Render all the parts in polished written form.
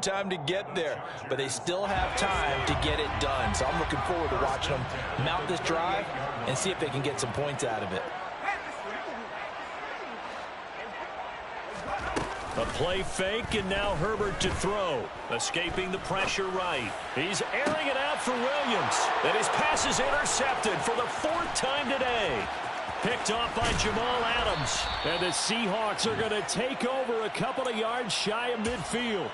time to get there, but they still have time to get it done. So I'm looking forward to watching them mount this drive and see if they can get some points out of it. A play fake, and now Herbert to throw. Escaping the pressure right. He's airing it out for Williams. And his pass is intercepted for the 4th time today. Picked off by Jamal Adams. And the Seahawks are going to take over a couple of yards shy of midfield.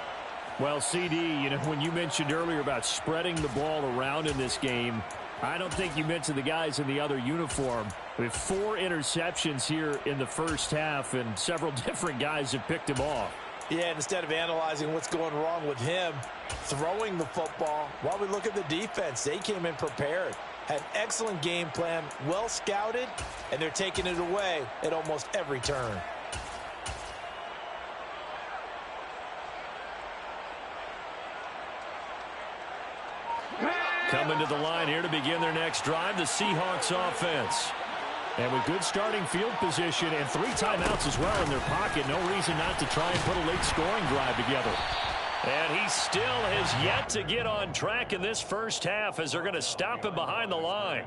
Well, CD, when you mentioned earlier about spreading the ball around in this game, I don't think you mentioned the guys in the other uniform. We have 4 interceptions here in the first half, and several different guys have picked him off. Yeah, and instead of analyzing what's going wrong with him throwing the football, while we look at the defense, they came in prepared, had excellent game plan, well scouted, and they're taking it away at almost every turn. Coming to the line here to begin their next drive, the Seahawks offense. And with good starting field position and 3 timeouts as well in their pocket, no reason not to try and put a late scoring drive together. And he still has yet to get on track in this first half as they're going to stop him behind the line.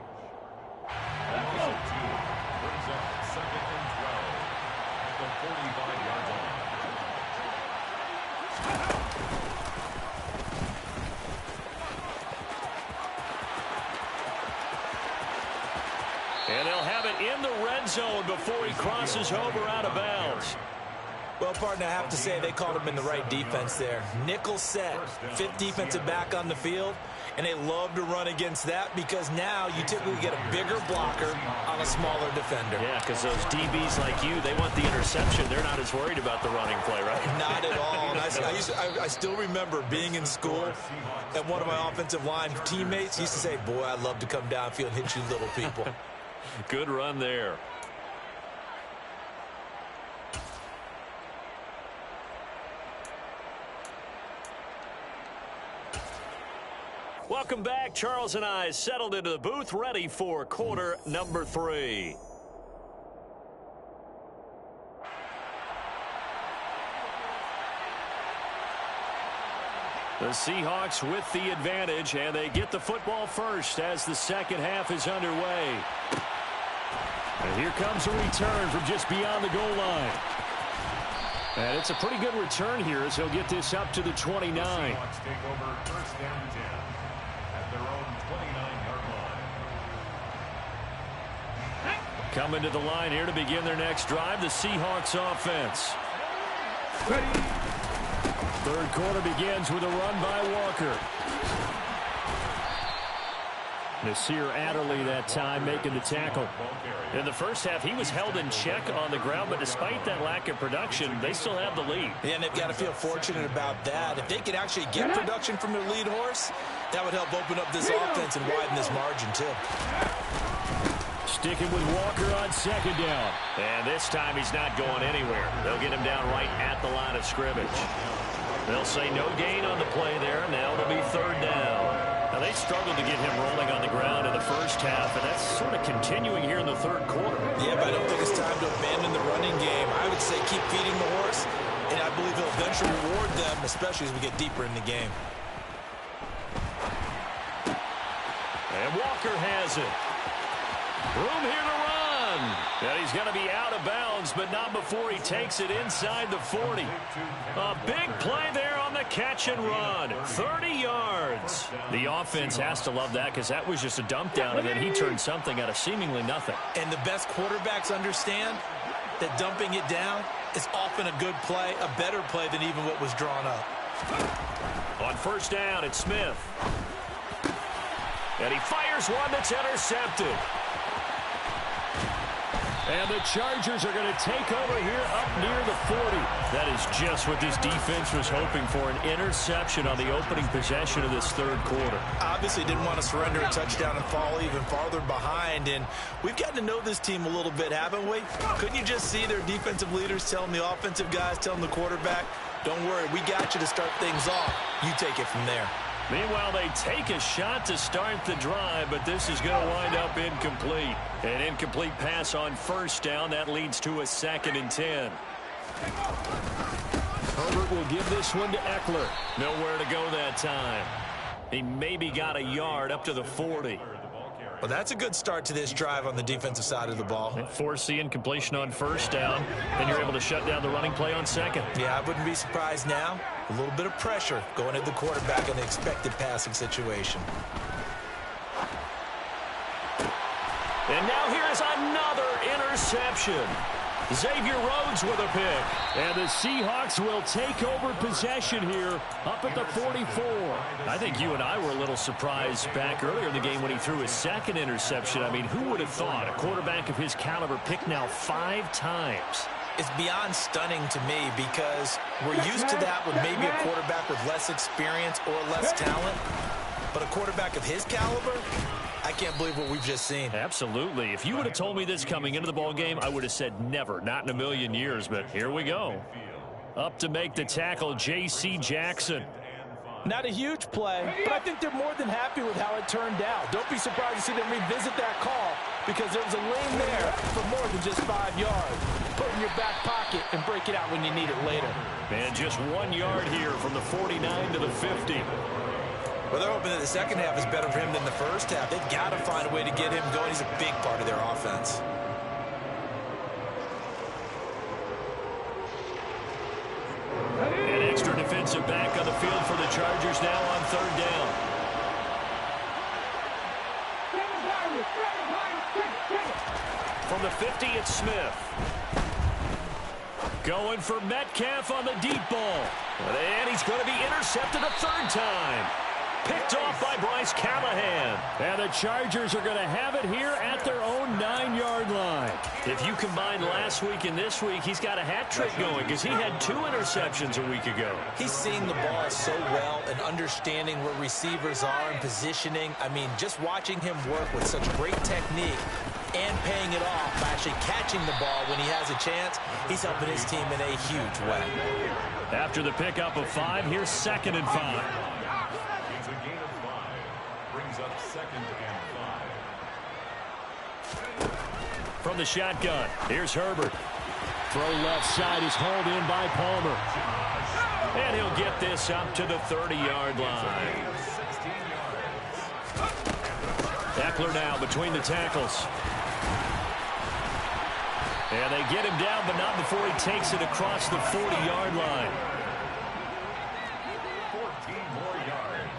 And they'll have it in the red zone before he crosses over out of bounds. Well, partner, I have to say they called him in the right defense there. Nickel set, 5th defensive back on the field, and they love to run against that because now you typically get a bigger blocker on a smaller defender. Yeah, because those DBs like you, they want the interception. They're not as worried about the running play, right? Not at all. And I still remember being in school, and one of my offensive line teammates used to say, boy, I'd love to come downfield and hit you little people. Good run there. Welcome back. Charles and I settled into the booth, ready for quarter number 3. The Seahawks with the advantage, and they get the football first as the second half is underway. And here comes a return from just beyond the goal line. And it's a pretty good return here as he'll get this up to the 29. Seahawks take over first down and 10 at their own 29-yard line. Coming to the line here to begin their next drive, the Seahawks offense. Ready. Third quarter begins with a run by Walker. Nasir Adderley that time making the tackle. In the first half, he was held in check on the ground, but despite that lack of production, they still have the lead. Yeah, and they've got to feel fortunate about that. If they could actually get production from their lead horse, that would help open up this offense and widen this margin too. Sticking with Walker on second down. And this time he's not going anywhere. They'll get him down right at the line of scrimmage. They'll say no gain on the play there. Now it'll be third down. Now, they struggled to get him rolling on the ground in the first half, and that's sort of continuing here in the third quarter. Yeah, but I don't think it's time to abandon the running game. I would say keep feeding the horse, and I believe he'll eventually reward them, especially as we get deeper in the game. And Walker has it. Room here to run. And he's going to be out of bounds, but not before he takes it inside the 40. A big play there on the catch and run. 30 yards. The offense has to love that because that was just a dump down, and then he turned something out of seemingly nothing. And the best quarterbacks understand that dumping it down is often a good play, a better play than even what was drawn up. On first down, it's Smith. And he fires one that's intercepted. And the Chargers are going to take over here up near the 40. That is just what this defense was hoping for, an interception on the opening possession of this third quarter. Obviously didn't want to surrender a touchdown and fall even farther behind. And we've gotten to know this team a little bit, haven't we? Couldn't you just see their defensive leaders telling the offensive guys, telling the quarterback, don't worry, we got you to start things off. You take it from there. Meanwhile, they take a shot to start the drive, but this is going to wind up incomplete. An incomplete pass on first down. That leads to a 2nd and 10. Herbert will give this one to Eckler. Nowhere to go that time. He maybe got a yard up to the 40. Well, that's a good start to this drive on the defensive side of the ball. Forcing completion on first down, and you're able to shut down the running play on second. Yeah, I wouldn't be surprised now. A little bit of pressure going at the quarterback in the expected passing situation. And now here is another interception. Xavier Rhodes with a pick. And the Seahawks will take over possession here up at the 44. I think you and I were a little surprised back earlier in the game when he threw his second interception. I mean, who would have thought a quarterback of his caliber picked now 5 times? It's beyond stunning to me because we're used to that with maybe a quarterback with less experience or less talent. But a quarterback of his caliber, I can't believe what we've just seen. Absolutely. If you would have told me this coming into the ball game, I would have said never, not in a million years. But here we go. Up to make the tackle, J.C. Jackson. Not a huge play, but I think they're more than happy with how it turned out. Don't be surprised to see them revisit that call because there was a lane there for more than just 5 yards. Put it in your back pocket and break it out when you need it later. And just 1 yard here from the 49 to the 50. Well, they're hoping that the second half is better for him than the first half. They've got to find a way to get him going. He's a big part of their offense. An extra defensive back on the field for the Chargers now on 3rd down. From the 50, it's Smith. Going for Metcalf on the deep ball. And he's going to be intercepted a 3rd time. Picked off by Bryce Callahan. And the Chargers are going to have it here at their own 9-yard line. If you combine last week and this week, he's got a hat trick going because he had 2 interceptions a week ago. He's seeing the ball so well and understanding where receivers are and positioning. I mean, just watching him work with such great technique and paying it off by actually catching the ball when he has a chance, he's helping his team in a huge way. After the pickup of 5, here's 2nd and 5. From the shotgun, here's Herbert. Throw left side is hauled in by Palmer. And he'll get this up to the 30-yard line. Eckler now between the tackles. And they get him down, but not before he takes it across the 40-yard line. 14 more yards.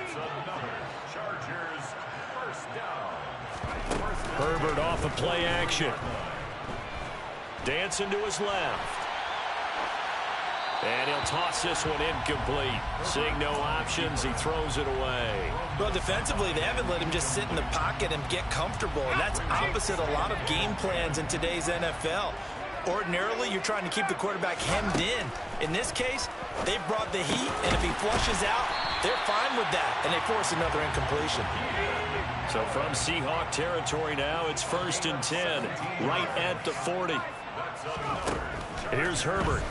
It's another Chargers first down. Herbert off of play action. Dancing to his left. And he'll toss this one incomplete. Seeing no options, he throws it away. Well, defensively, they haven't let him just sit in the pocket and get comfortable, and that's opposite a lot of game plans in today's NFL. Ordinarily, you're trying to keep the quarterback hemmed in. In this case, they've brought the heat, and if he flushes out, they're fine with that, and they force another incompletion. So from Seahawk territory now, it's 1st and 10, right at the 40. Here's Herbert.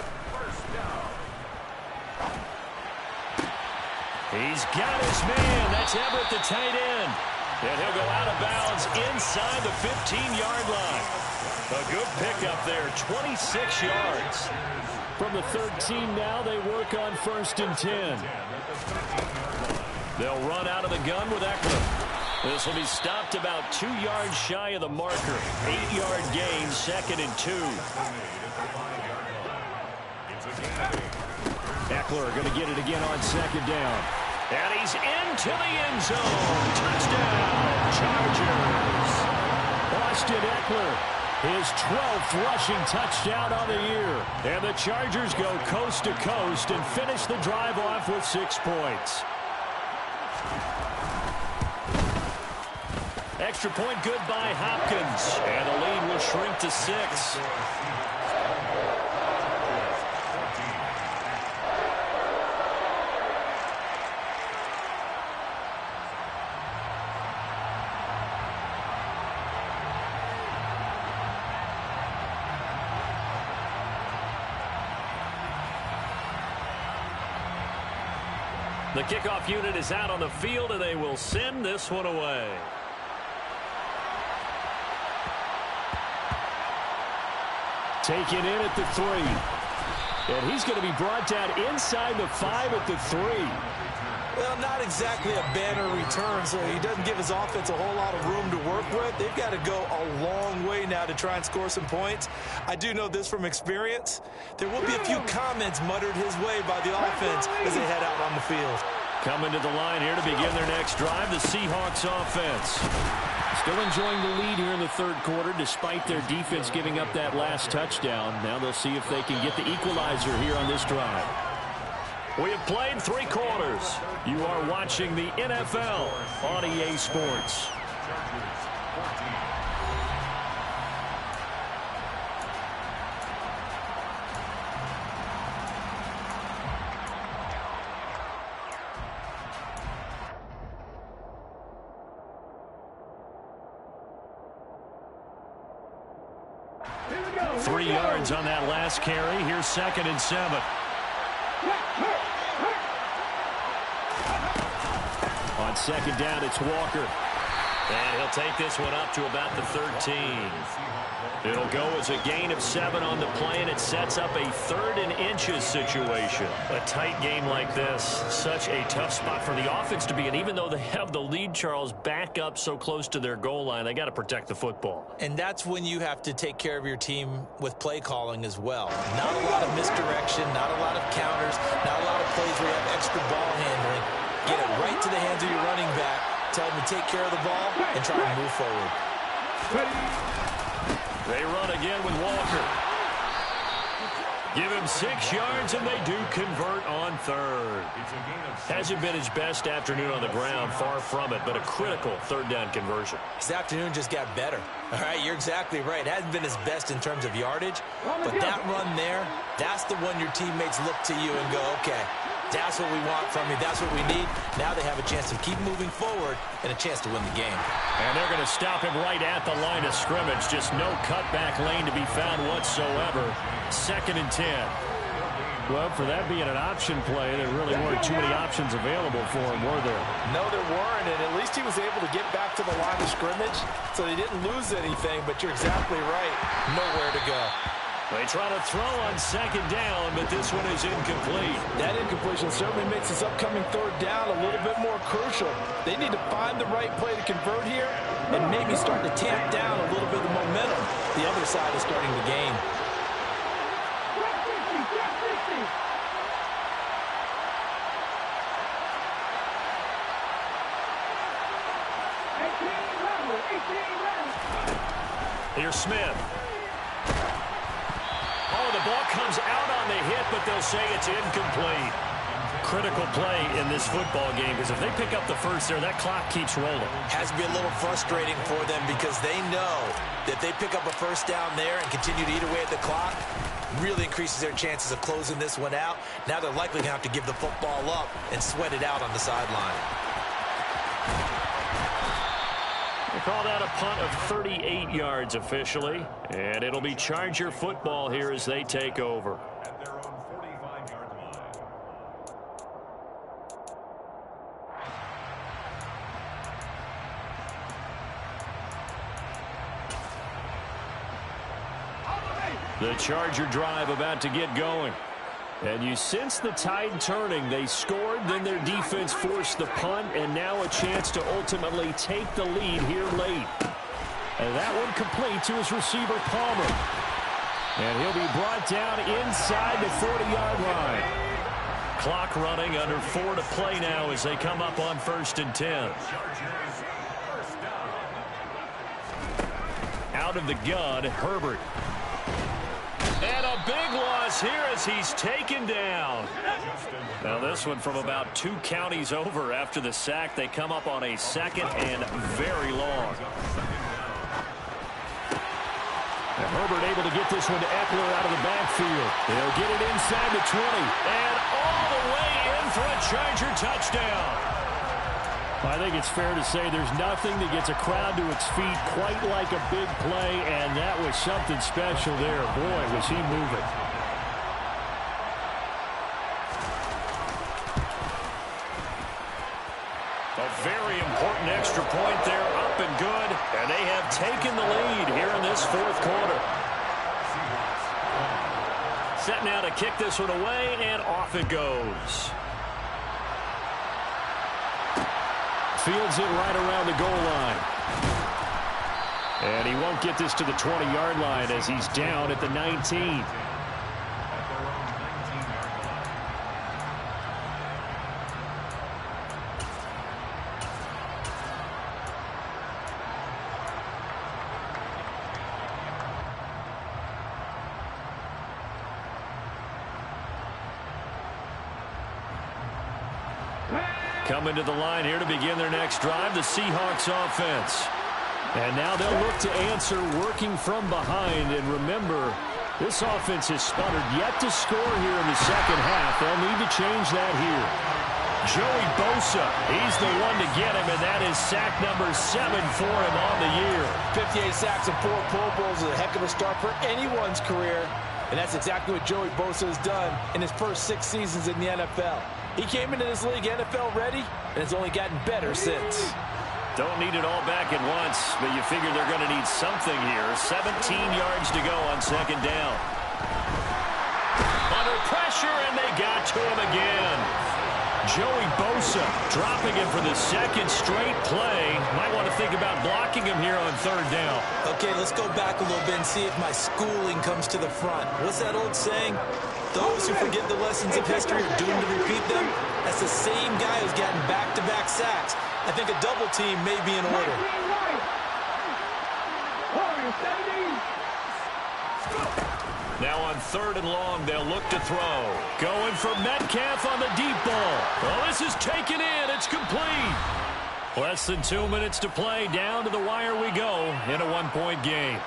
He's got his man. That's Everett, the tight end. And he'll go out of bounds inside the 15-yard line. A good pickup there, 26 yards. From the 13 now, they work on 1st and 10. They'll run out of the gun with Eckler. This will be stopped about 2 yards shy of the marker. 8-yard gain, 2nd and 2. Eckler going to get it again on 2nd down. And he's into the end zone. Touchdown, Chargers. Austin Eckler, his 12th rushing touchdown on the year. And the Chargers go coast to coast and finish the drive off with 6 points. Extra point good by Hopkins. And the lead will shrink to 6. The kickoff unit is out on the field, and they will send this one away. Taken in at the 3. And he's going to be brought down inside the 5 at the 3. Well, not exactly a banner return, so he doesn't give his offense a whole lot of room to work with. They've got to go a long way now to try and score some points. I do know this from experience. There will be a few comments muttered his way by the offense as they head out on the field. Coming to the line here to begin their next drive, the Seahawks offense. Still enjoying the lead here in the third quarter despite their defense giving up that last touchdown. Now they'll see if they can get the equalizer here on this drive. We have played 3 quarters. You are watching the NFL on EA Sports. Three yards on that last carry. Here's 2nd and 7. On 2nd down, it's Walker. And he'll take this one up to about the 13. It'll go as a gain of 7 on the play, and it sets up a 3rd and inches situation. A tight game like this, such a tough spot for the offense to be in. Even though they have the lead, Charles, back up so close to their goal line, they got to protect the football. And that's when you have to take care of your team with play calling as well. Not a lot of misdirection, not a lot of counters, not a lot of plays where you have extra ball handling. Get it right to the hands of your running back. Tell them to take care of the ball and try to move forward. They run again with Walker. Give him 6 yards, and they do convert on 3rd. Hasn't been his best afternoon on the ground, far from it, but a critical 3rd down conversion. His afternoon just got better. All right, you're exactly right. It hasn't been his best in terms of yardage, but that run there, that's the one your teammates look to you and go, okay, that's what we want from you. That's what we need. Now they have a chance to keep moving forward and a chance to win the game. And they're going to stop him right at the line of scrimmage. Just no cutback lane to be found whatsoever. 2nd and 10. Well, for that being an option play, there really weren't too many options available for him, were there? No, there weren't, and at least he was able to get back to the line of scrimmage, so he didn't lose anything, but you're exactly right. Nowhere to go. They try to throw on 2nd down, but this one is incomplete. That incompletion certainly makes this upcoming 3rd down a little bit more crucial. They need to find the right play to convert here and maybe start to tamp down a little bit of the momentum the other side is starting to gain. Here's Smith. Oh, the ball comes out on the hit, but they'll say it's incomplete. Critical play in this football game, because if they pick up the first there, that clock keeps rolling. Has to be a little frustrating for them because they know that they pick up a 1st down there and continue to eat away at the clock, really increases their chances of closing this one out. Now they're likely going to have to give the football up and sweat it out on the sideline. They call that a punt of 38 yards officially, and it'll be Charger football here as they take over. At their own 45-yard line. The Charger drive about to get going. And you sense the tide turning. They scored, then their defense forced the punt, and now a chance to ultimately take the lead here late. And that one complete to his receiver, Palmer. And he'll be brought down inside the 40-yard line. Clock running, under 4 to play now as they come up on 1st and 10. Out of the gun, Herbert. And a big loss here as he's taken down. Now this one from about 2 counties over after the sack. They come up on a 2nd and very long. And Herbert able to get this one to Eckler out of the backfield. They'll get it inside the 20. And all the way in for a Charger touchdown. I think it's fair to say there's nothing that gets a crowd to its feet quite like a big play, and that was something special there. Boy, was he moving. A very important extra point there, up and good, and they have taken the lead here in this 4th quarter. set now to kick this one away, and off it goes. Fields it right around the goal line. And he won't get this to the 20-yard line as he's down at the 19. Coming to the line here to begin their next drive, the Seahawks offense. And now they'll look to answer working from behind. And remember, this offense has sputtered yet to score here in the second half. They'll need to change that here. Joey Bosa, he's the one to get him, and that is sack number 7 for him on the year. 58 sacks and 4 Pro Bowls is a heck of a start for anyone's career. And that's exactly what Joey Bosa has done in his first 6 seasons in the NFL. He came into this league NFL ready, and has only gotten better since. Don't need it all back at once, but you figure they're going to need something here. 17 yards to go on second down. Under pressure, and they got to him again. Joey Bosa dropping him for the second straight play. Might want to think about blocking him here on third down. Okay, let's go back a little bit and see if my schooling comes to the front. What's that old saying? Those who forget the lessons of history are doomed to repeat them. That's the same guy who's gotten back-to-back sacks. I think a double team may be in order. Now on third and long, they'll look to throw. Going for Metcalf on the deep ball. Well, this is taken in. It's complete. Less than 2 minutes to play. Down to the wire we go in a one-point game.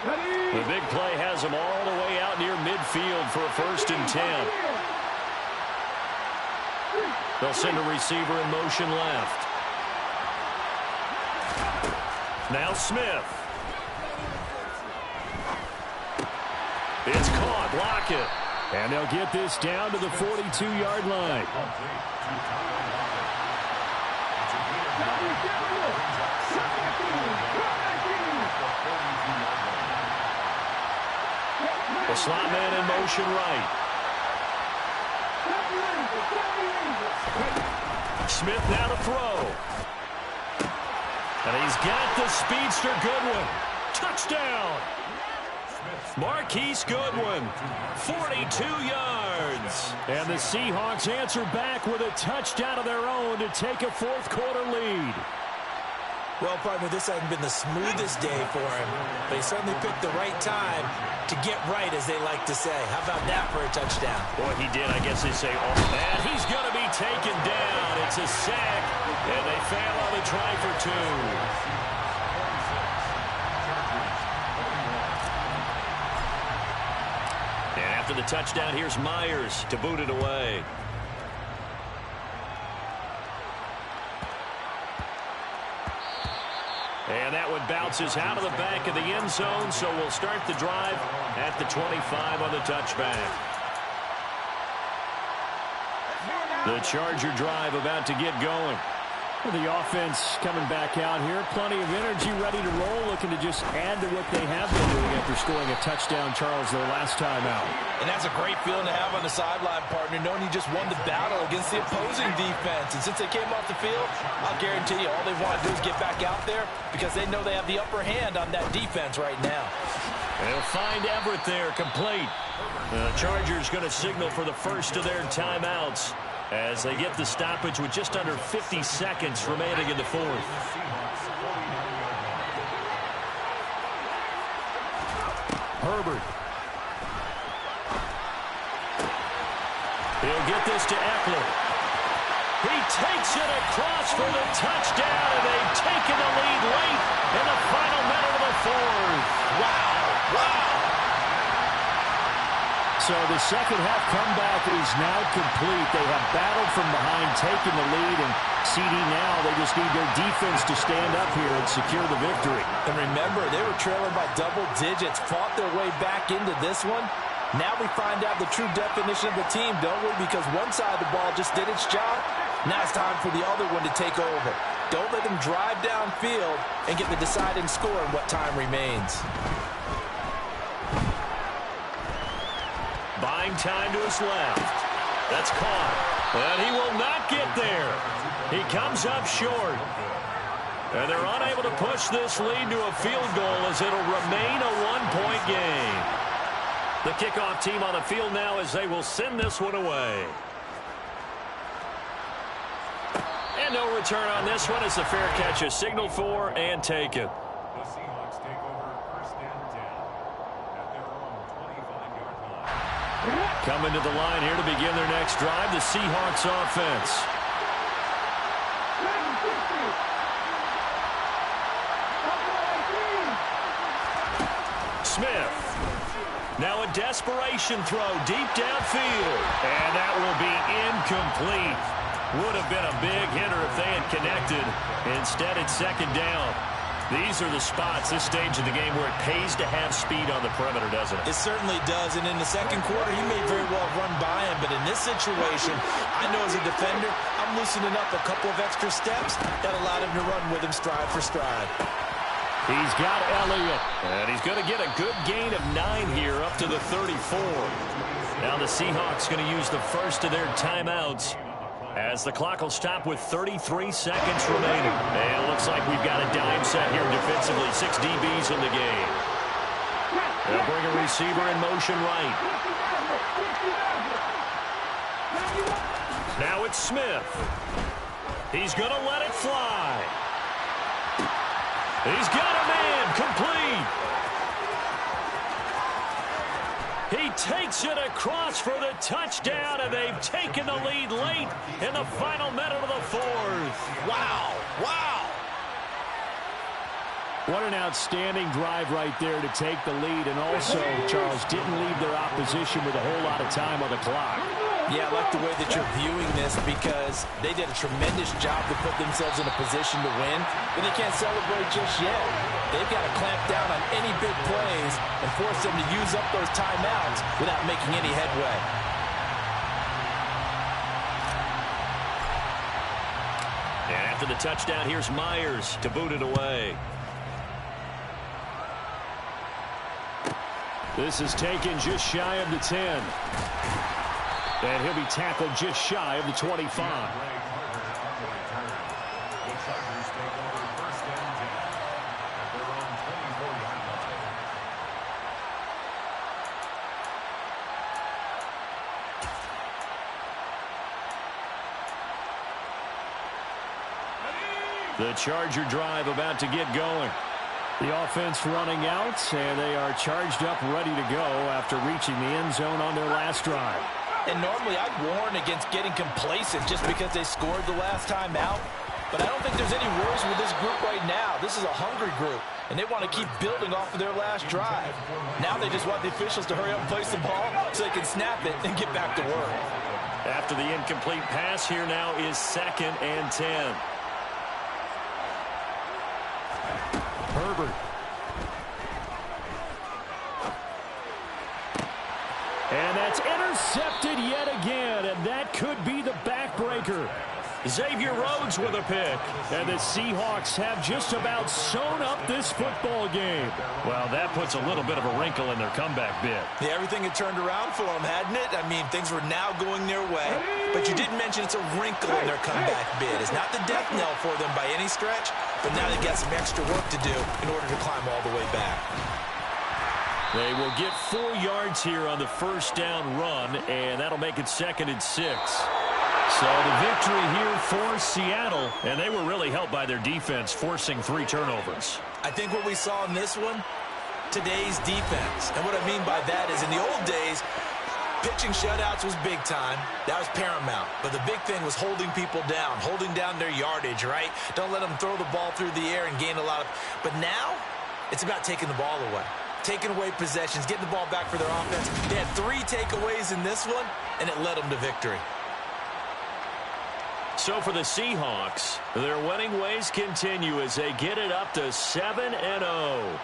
The big play has them all the way out near midfield for a 1st and 10. They'll send a receiver in motion left. Now Smith. It's caught. Block it. And they'll get this down to the 42-yard line. The slot man in motion right. Smith now to throw. And he's got the speedster Goodwin. Touchdown. Marquise Goodwin, 42 yards. And the Seahawks answer back with a touchdown of their own to take a fourth-quarter lead. Well, partner, this hasn't been the smoothest day for him, but he certainly picked the right time to get right, as they like to say. How about that for a touchdown? Boy, he did. I guess they say, oh, man, he's going to be taken down. It's a sack, and they fail on the try for 2. And after the touchdown, here's Myers to boot it away. And that one bounces out of the back of the end zone, so we'll start the drive at the 25 on the touchback. The Charger drive about to get going. Well, the offense coming back out here. Plenty of energy, ready to roll, looking to just add to what they have been doing after scoring a touchdown, Charles, their last time out. And that's a great feeling to have on the sideline, partner, knowing you just won the battle against the opposing defense. And since they came off the field, I'll guarantee you all they want to do is get back out there because they know they have the upper hand on that defense right now. They'll find Everett there, complete. The Chargers going to signal for the first of their timeouts as they get the stoppage with just under 50 seconds remaining in the fourth. Herbert. He'll get this to Eckler. He takes it across for the touchdown, and they've taken the lead late in the final minute of the fourth. Wow. Wow. So the second half comeback is now complete. They have battled from behind, taken the lead, and CD now they just need their defense to stand up here and secure the victory. And remember, they were trailing by double digits, fought their way back into this one. Now we find out the true definition of the team, don't we? Because one side of the ball just did its job. Now it's time for the other one to take over. Don't let them drive downfield and get the deciding score in what time remains. Playing time to his left. That's caught. And he will not get there. He comes up short. And they're unable to push this lead to a field goal as it'll remain a one-point game. The kickoff team on the field now as they will send this one away. And no return on this one as the fair catch is signaled for and taken. The Seahawks take over first and 10 at their own 25-yard line. Coming to the line here to begin their next drive, the Seahawks offense. Smith. Now a desperation throw deep downfield. And that will be incomplete. Would have been a big hitter if they had connected. Instead, it's second down. These are the spots, this stage of the game, where it pays to have speed on the perimeter, doesn't it? It certainly does, and in the second quarter, he may very well run by him, but in this situation, I know as a defender, I'm loosening up a couple of extra steps that allowed him to run with him stride for stride. He's got Elliott, and he's going to get a good gain of 9 here up to the 34. Now the Seahawks going to use the first of their timeouts as the clock will stop with 33 seconds remaining. And it looks like we've got a dime set here defensively. 6 DBs in the game. They'll bring a receiver in motion right. Now it's Smith. He's going to let it fly. He's got a man complete. He takes it across for the touchdown, and they've taken the lead late in the final minute of the fourth. Wow, wow. What an outstanding drive right there to take the lead, and also, Charles, didn't leave their opposition with a whole lot of time on the clock. Yeah, I like the way that you're viewing this because they did a tremendous job to put themselves in a position to win, but they can't celebrate just yet. They've got to clamp down on any big plays and force them to use up those timeouts without making any headway. And after the touchdown, here's Myers to boot it away. This is taken just shy of the 10. And he'll be tackled just shy of the 25. The Chargers take over first and 10 at their own 24-yard line. The Charger drive about to get going. The offense running out, and they are charged up, ready to go after reaching the end zone on their last drive. And normally I'd warn against getting complacent just because they scored the last time out. But I don't think there's any worries with this group right now. This is a hungry group, and they want to keep building off of their last drive. Now they just want the officials to hurry up and place the ball so they can snap it and get back to work. After the incomplete pass, here now is 2nd and 10. Herbert. And that's intercepted yet again, and that could be the backbreaker. Xavier Rhodes with a pick. And the Seahawks have just about sewn up this football game. Well, that puts a little bit of a wrinkle in their comeback bid. Yeah, everything had turned around for them, hadn't it? I mean, things were now going their way. But you didn't mention it's a wrinkle in their comeback bid. It's not the death knell for them by any stretch, but now they've got some extra work to do in order to climb all the way back. They will get 4 yards here on the first down run, and that'll make it 2nd and 6. So the victory here for Seattle, and they were really helped by their defense forcing 3 turnovers. I think what we saw in this one, today's defense. And what I mean by that is in the old days, pitching shutouts was big time. That was paramount. But the big thing was holding people down, holding down their yardage, right? Don't let them throw the ball through the air and gain a lot of... But now, it's about taking the ball away. Taking away possessions, getting the ball back for their offense. They had 3 takeaways in this one, and it led them to victory. So for the Seahawks, their winning ways continue as they get it up to 7-0.